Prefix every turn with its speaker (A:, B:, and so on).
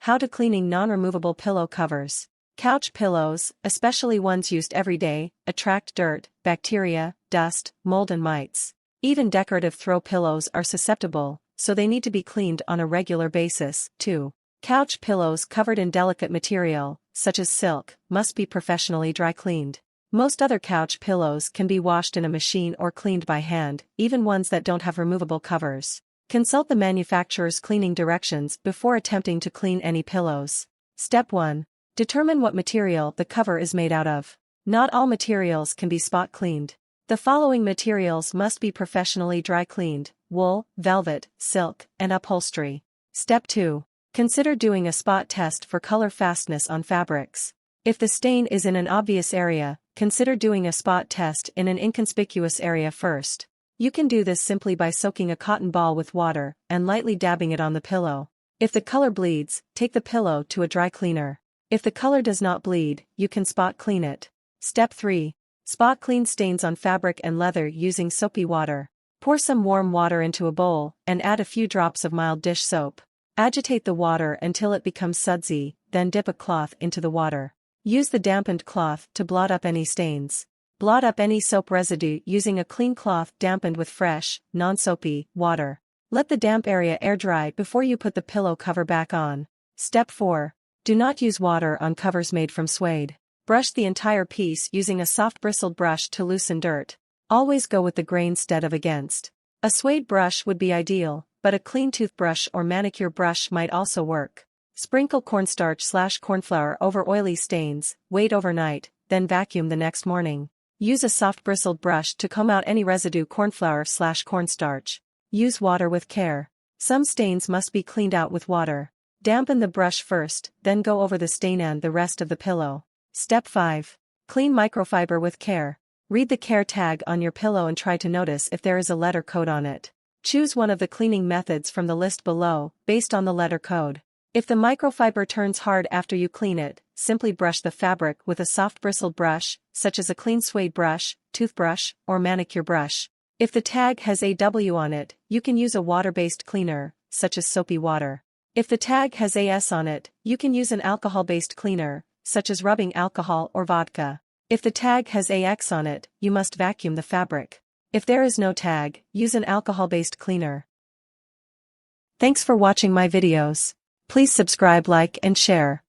A: How to cleaning non-removable pillow covers. Couch pillows, especially ones used every day, attract dirt, bacteria, dust, mold and mites. Even decorative throw pillows are susceptible, so they need to be cleaned on a regular basis, too. Couch pillows covered in delicate material, such as silk, must be professionally dry cleaned. Most other couch pillows can be washed in a machine or cleaned by hand, even ones that don't have removable covers. Consult the manufacturer's cleaning directions before attempting to clean any pillows. Step 1. Determine what material the cover is made out of. Not all materials can be spot cleaned. The following materials must be professionally dry cleaned: wool, velvet, silk, and upholstery. Step 2. Consider doing a spot test for color fastness on fabrics. If the stain is in an obvious area, consider doing a spot test in an inconspicuous area first. You can do this simply by soaking a cotton ball with water and lightly dabbing it on the pillow. If the color bleeds, take the pillow to a dry cleaner. If the color does not bleed, you can spot clean it. Step 3. Spot clean stains on fabric and leather using soapy water. Pour some warm water into a bowl and add a few drops of mild dish soap. Agitate the water until it becomes sudsy, then dip a cloth into the water. Use the dampened cloth to blot up any stains. Blot up any soap residue using a clean cloth dampened with fresh, non-soapy, water. Let the damp area air dry before you put the pillow cover back on. Step 4. Do not use water on covers made from suede. Brush the entire piece using a soft bristled brush to loosen dirt. Always go with the grain instead of against. A suede brush would be ideal, but a clean toothbrush or manicure brush might also work. Sprinkle cornstarch/cornflour over oily stains, wait overnight, then vacuum the next morning. Use a soft bristled brush to comb out any residue cornflour/cornstarch. Use water with care. Some stains must be cleaned out with water. Dampen the brush first, then go over the stain and the rest of the pillow. Step 5. Clean microfiber with care. Read the care tag on your pillow and try to notice if there is a letter code on it. Choose one of the cleaning methods from the list below, based on the letter code. If the microfiber turns hard after you clean it, simply brush the fabric with a soft bristled brush, such as a clean suede brush, toothbrush, or manicure brush. If the tag has AW on it, you can use a water-based cleaner, such as soapy water. If the tag has AS on it, you can use an alcohol-based cleaner, such as rubbing alcohol or vodka. If the tag has AX on it, you must vacuum the fabric. If there is no tag, use an alcohol-based cleaner. Thanks for watching my videos. Please subscribe, like, and share.